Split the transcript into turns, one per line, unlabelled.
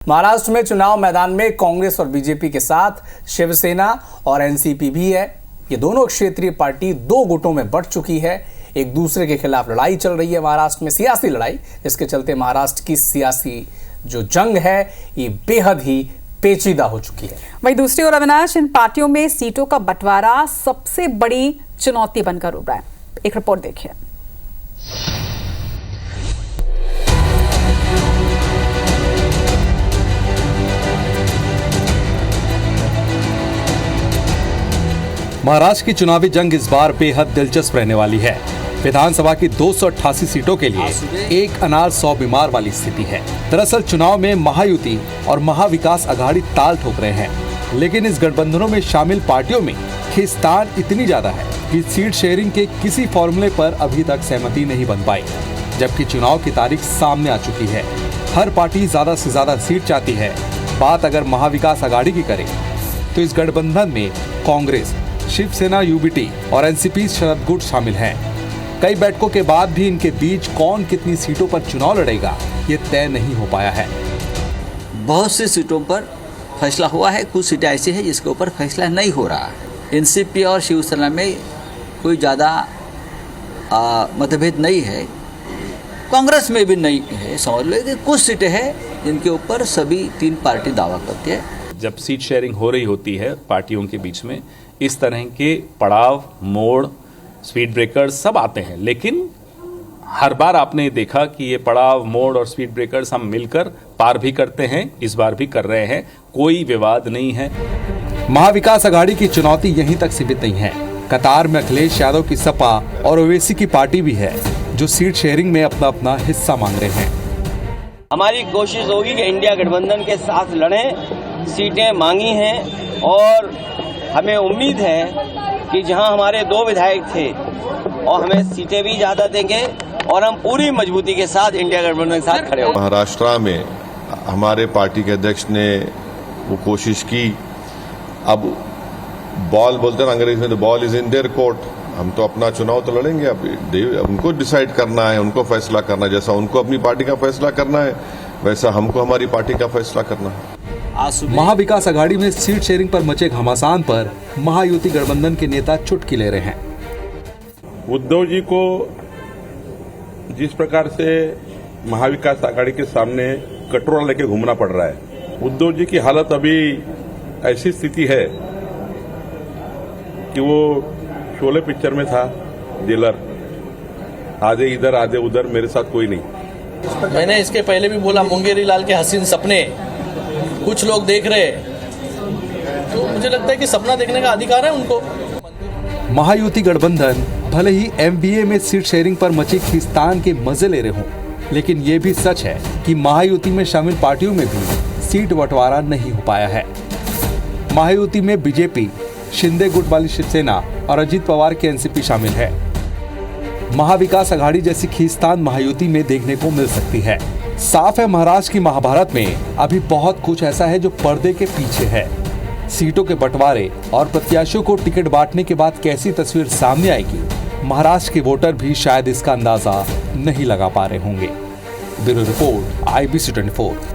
महाराष्ट्र में चुनाव मैदान में कांग्रेस और बीजेपी के साथ शिवसेना और एनसीपी भी है। ये दोनों क्षेत्रीय पार्टी दो गुटों में बढ़ चुकी है। एक दूसरे के खिलाफ लड़ाई चल रही है महाराष्ट्र में, सियासी लड़ाई, जिसके चलते महाराष्ट्र की सियासी जो जंग है ये बेहद ही पेचीदा हो चुकी है।
वहीं दूसरी ओर अविनाश, इन पार्टियों में सीटों का बंटवारा सबसे बड़ी चुनौती बनकर उभरा है। एक रिपोर्ट देखिए।
महाराष्ट्र की चुनावी जंग इस बार बेहद दिलचस्प रहने वाली है। विधानसभा की 288 सीटों के लिए एक अनार 100 बीमार वाली स्थिति है। दरअसल चुनाव में महायुति और महाविकास अघाड़ी ताल ठोक रहे हैं, लेकिन इस गठबंधनों में शामिल पार्टियों में खींचतान इतनी ज्यादा है कि सीट शेयरिंग के किसी फॉर्मूले पर अभी तक सहमति नहीं बन पाई, जबकि चुनाव की तारीख सामने आ चुकी है। हर पार्टी ज्यादा से ज्यादा सीट चाहती है। बात अगर महाविकास अघाड़ी की करें तो इस गठबंधन में कांग्रेस, शिवसेना, यूबीटी और एनसीपी शरद गुट शामिल हैं। कई बैठकों के बाद भी इनके बीच कौन कितनी सीटों पर चुनाव लड़ेगा ये तय नहीं हो पाया है।
बहुत सी सीटों पर फैसला हुआ है, कुछ सीटें ऐसी है जिसके ऊपर फैसला नहीं हो रहा है। एनसीपी और शिवसेना में कोई ज़्यादा मतभेद नहीं है, कांग्रेस में भी नहीं है। समझ लो कि कुछ सीटें हैं जिनके ऊपर सभी तीन पार्टी दावा करती है।
जब सीट शेयरिंग हो रही होती है पार्टियों के बीच में, इस तरह के पड़ाव, मोड़, स्पीड ब्रेकर्स सब आते हैं, लेकिन हर बार आपने देखा कि ये पड़ाव, मोड़ और स्पीड ब्रेकर्स हम मिलकर पार भी करते हैं। इस बार भी कर रहे हैं, कोई विवाद नहीं है।
महाविकास अघाड़ी की चुनौती यहीं तक सीमित नहीं है। कतार में अखिलेश यादव की सपा और ओवैसी की पार्टी भी है, जो सीट शेयरिंग में अपना अपना हिस्सा मांग रहे हैं।
हमारी कोशिश होगी कि इंडिया गठबंधन के साथ लड़ें। सीटें मांगी हैं और हमें उम्मीद है कि जहां हमारे 2 विधायक थे और हमें सीटें भी ज़्यादा देंगे और हम पूरी मजबूती के साथ इंडिया गठबंधन के साथ खड़े होंगे।
महाराष्ट्र में हमारे पार्टी के अध्यक्ष ने वो कोशिश की। अब बॉल बोलते हैं अंग्रेजी में, the ball is in their court. हम तो अपना चुनाव तो लड़ेंगे, अब उनको डिसाइड करना है, उनको फैसला करना है। जैसा उनको अपनी पार्टी का फैसला करना है, वैसा हमको हमारी पार्टी का फैसला करना है।
महाविकास अघाड़ी में सीट शेयरिंग पर मचे घमासान पर महायुति गठबंधन के नेता चुटकी ले रहे हैं।
उद्धव जी को जिस प्रकार से महाविकास अघाड़ी के सामने कटोरा लेके घूमना पड़ रहा है, उद्धव जी की हालत अभी ऐसी स्थिति है कि वो शोले पिक्चर में था जेलर, आधे इधर आधे उधर, मेरे साथ कोई नहीं।
मैंने इसके पहले भी बोला, मुंगेरी लाल के हसीन सपने कुछ लोग देख रहे, तो मुझे लगता है कि सपना देखने का अधिकार है उनको।
महायुति गठबंधन भले ही एमबीए में सीट शेयरिंग पर मची खींचतान के मजे ले रहे हों, लेकिन ये भी सच है कि महायुति में शामिल पार्टियों में भी सीट बंटवारा नहीं हो पाया है। महायुति में बीजेपी, शिंदे गुट वाली शिवसेना और अजित पवार की एनसीपी शामिल है। महाविकास अघाड़ी जैसी खींचतान महायुति में देखने को मिल सकती है। साफ है, महाराष्ट्र की महाभारत में अभी बहुत कुछ ऐसा है जो पर्दे के पीछे है। सीटों के बंटवारे और प्रत्याशियों को टिकट बांटने के बाद कैसी तस्वीर सामने आएगी, महाराष्ट्र के वोटर भी शायद इसका अंदाजा नहीं लगा पा रहे होंगे। Bureau report, IBC 24।